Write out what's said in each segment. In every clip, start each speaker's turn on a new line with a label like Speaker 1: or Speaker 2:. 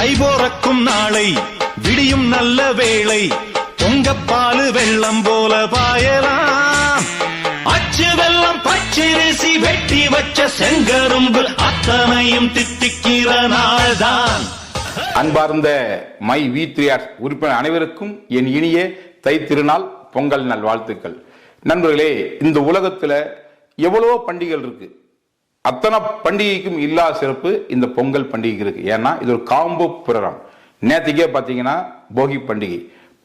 Speaker 1: தை போறக்கும் நாளை விடியும் நல்ல வேளை பொங்கப்பாலு வெள்ளம் போல பாயலாம். அச்சு வெள்ளம் பச்சரிசி வெட்டி வச்ச செங்கரும்பு அத்தனையும் தித்திக்கிற நாள்தான்.
Speaker 2: அன்பார்ந்த மை V3R உறுப்பினர் அனைவருக்கும் என் இனிய தை திருநாள் பொங்கல் நல் வாழ்த்துக்கள். நண்பர்களே, இந்த உலகத்துல எவ்வளவோ பண்டிகைகள் இருக்கு. அத்தனை பண்டிகைக்கும் இல்லாத சிறப்பு இந்த பொங்கல் பண்டிகை இருக்கு. ஏன்னா இது ஒரு காம்போ புரோகிராம். நேற்றுக்கே பார்த்தீங்கன்னா போகி பண்டிகை.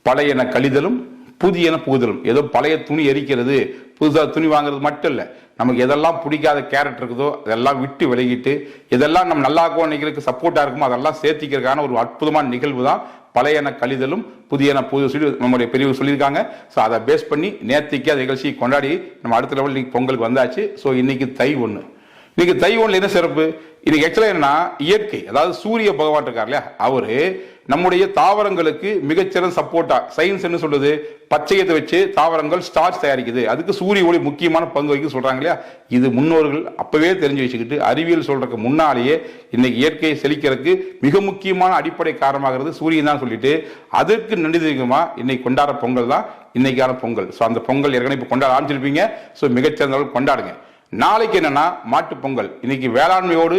Speaker 2: பழையன கழிதலும் புதியன புகுதலும். ஏதோ பழைய துணி எரிக்கிறது, புதுசாக துணி வாங்குறது மட்டும் இல்லை. நமக்கு எதெல்லாம் பிடிக்காத கேரட் இருக்குதோ அதெல்லாம் விட்டு விலகிட்டு எதெல்லாம் நம்ம நல்லா நினைக்கிறதுக்கு சப்போர்ட்டா இருக்குமோ அதெல்லாம் சேர்த்திக்கிறதுக்கான ஒரு அற்புதமான நிகழ்வு தான் பழையன கழிதலும் புதியன புது சொல்லி நம்முடைய பெரியவர் சொல்லியிருக்காங்க. ஸோ அதை பேஸ் பண்ணி நேற்றுக்கு அந்த நிகழ்ச்சியை கொண்டாடி நம்ம அடுத்த லெவல் இன்னைக்கு பொங்கலுக்கு வந்தாச்சு. ஸோ இன்னைக்கு தை 1. இன்னைக்கு தை 1 என்ன சிறப்பு? இன்னைக்கு ஆக்சுவலா என்னன்னா இயற்கை, அதாவது சூரிய பகவான் இருக்கார் இல்லையா, அவரு நம்முடைய தாவரங்களுக்கு மிகச்சிறந்த சப்போர்ட்டா. சயின்ஸ் என்ன சொல்றது? பச்சையத்தை வச்சு தாவரங்கள் ஸ்டார்ச் தயாரிக்குது, அதுக்கு சூரிய ஒளி முக்கியமான பங்கு வகிக்க சொல்றாங்க இல்லையா. இது முன்னோர்கள் அப்பவே தெரிஞ்சு வச்சுக்கிட்டு அறிவியல் சொல்றதுக்கு முன்னாலேயே இன்னைக்கு இயற்கையை செழிக்கிறதுக்கு மிக முக்கியமான அடிப்படை காரணமாகிறது சூரியன் தான் சொல்லிட்டு அதற்கு நன்றி தெரிவிக்குமா இன்னைக்கு கொண்டாட பொங்கல் தான் இன்னைக்கான பொங்கல். ஸோ அந்த பொங்கல் ஏற்கனவே இப்போ கொண்டாட ஆரம்பிச்சிருப்பீங்க. ஸோ மிகச்சிறந்தவர்கள் கொண்டாடுங்க. நாளைக்கு என்னன்னா மாட்டு பொங்கல். இன்னைக்கு வேளாண்மையோடு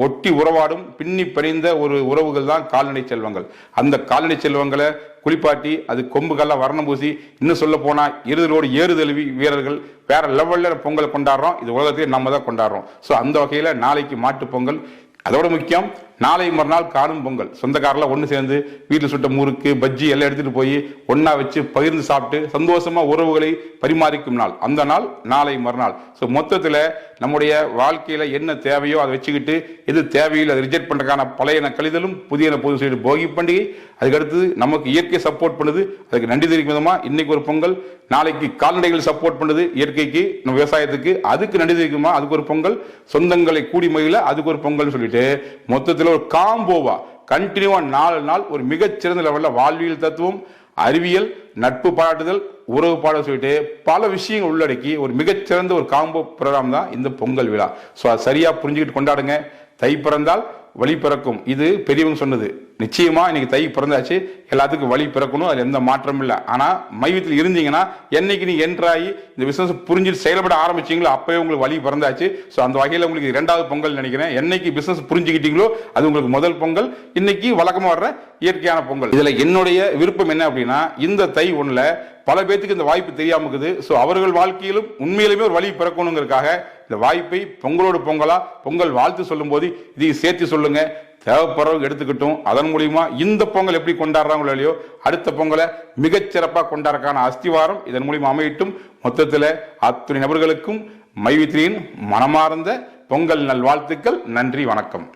Speaker 2: ஒட்டி உறவாடும் பின்னி பிணைந்த ஒரு உறவுகள் தான் கால்நடை செல்வங்கள். அந்த கால்நடை செல்வங்களை குளிப்பாட்டி அது கொம்புகள்லாம் வர்ணம் பூசி, இன்னும் சொல்ல போனா எருதலோடு ஏறுதழுவி வீரர்கள் வேற லெவல்ல பொங்கல் கொண்டாடுறோம். இது உலகத்தையே நம்ம தான் கொண்டாடுறோம். ஸோ அந்த வகையில நாளைக்கு மாட்டு பொங்கல். அதோட முக்கியம், நாளை மறுநாள் காணும் பொங்கல். சொந்தக்காரெல்லாம் ஒன்று சேர்ந்து வீட்டில் சுட்ட முறுக்கு பஜ்ஜி எல்லாம் எடுத்துட்டு போய் ஒன்னா வச்சு பகிர்ந்து சாப்பிட்டு சந்தோஷமா உறவுகளை பரிமாறிக்கும் நாள் அந்த நாள் நாளை மறுநாள். ஸோ மொத்தத்தில் நம்முடைய வாழ்க்கையில என்ன தேவையோ அதை வச்சுக்கிட்டு எது தேவையில்லை அதை ரிஜெக்ட் பண்றதுக்கான பழையன கழிதலும் புதியன புது செய்து போகி பண்டிகை. அதுக்கடுத்து நமக்கு இயற்கை சப்போர்ட் பண்ணுது, அதுக்கு நன்றி தெரிவிக்கும் விதமா இன்னைக்கு ஒரு பொங்கல். நாளைக்கு கால்நடைகள் சப்போர்ட் பண்ணுது இயற்கைக்கு, நம்ம விவசாயத்துக்கு, அதுக்கு நன்றி தெரிவிக்குமா அதுக்கு ஒரு பொங்கல். சொந்தங்களை கூடி மகிழ அதுக்கு ஒரு பொங்கல் சொல்லிட்டு மொத்தத்தில் ஒரு காம்போவா கண்டினியூவா 4 நாள் ஒரு மிகச்சிறந்த லெவல்ல வாழ்வியல் தத்துவம், அறிவியல், நட்பு பாராட்டுதல், உறவு பாட சொல்லிட்டு பல விஷயங்கள் உள்ளடக்கி ஒரு மிகச்சிறந்த ஒரு காம்போ ப்ரோக்ராம் தான் இந்த பொங்கல் விழா. ஸோ அதை சரியா புரிஞ்சுக்கிட்டு கொண்டாடுங்க. தை பிறந்தால் வழி பிறக்கும், இது பெரியவங்க சொன்னது. நிச்சயமா இன்னைக்கு தை பிறந்தாச்சு, எல்லாத்துக்கும் வழி பிறக்கணும், அதுல எந்த மாற்றமும் இல்லை. ஆனா மையத்தில் இருந்தீங்கன்னா என்னைக்கு நீ என்ட்ராகி இந்த பிசினஸ் புரிஞ்சுட்டு செயல்பட ஆரம்பிச்சீங்களோ அப்பவே உங்களுக்கு வழி பிறந்தாச்சு. ஸோ அந்த வகையில் உங்களுக்கு 2வது பொங்கல் நினைக்கிறேன். என்னைக்கு பிசினஸ் புரிஞ்சுக்கிட்டீங்களோ அது உங்களுக்கு முதல் பொங்கல். இன்னைக்கு வழக்கமா வர்ற இயற்கையான பொங்கல். இதுல என்னுடைய விருப்பம் என்ன அப்படின்னா, இந்த தை 1ல பல பேருக்கு இந்த வாய்ப்பு தெரியாம இருக்குது. ஸோ அவர்கள் வாழ்க்கையிலும் உண்மையிலுமே ஒரு வழி பிறக்கணுங்கிறதுக்காக இந்த வாய்ப்பை பொங்கலோடு பொங்கலா பொங்கல் வாழ்த்து சொல்லும் போது இதையும் சேர்த்து சொல்லுங்க. தேவைப்படுறவங்க எடுத்துக்கிட்டும் அதன் மூலியமா இந்த பொங்கல் எப்படி கொண்டாடுறாங்களோ இல்லையோ அடுத்த பொங்கலை மிகச்சிறப்பாக கொண்டாடுறதுக்கான அஸ்திவாரம் இதன் மூலியமா அமையட்டும். மொத்தத்தில் அத்துணை நபர்களுக்கும் மை V3 மனமார்ந்த பொங்கல் நல் வாழ்த்துக்கள். நன்றி, வணக்கம்.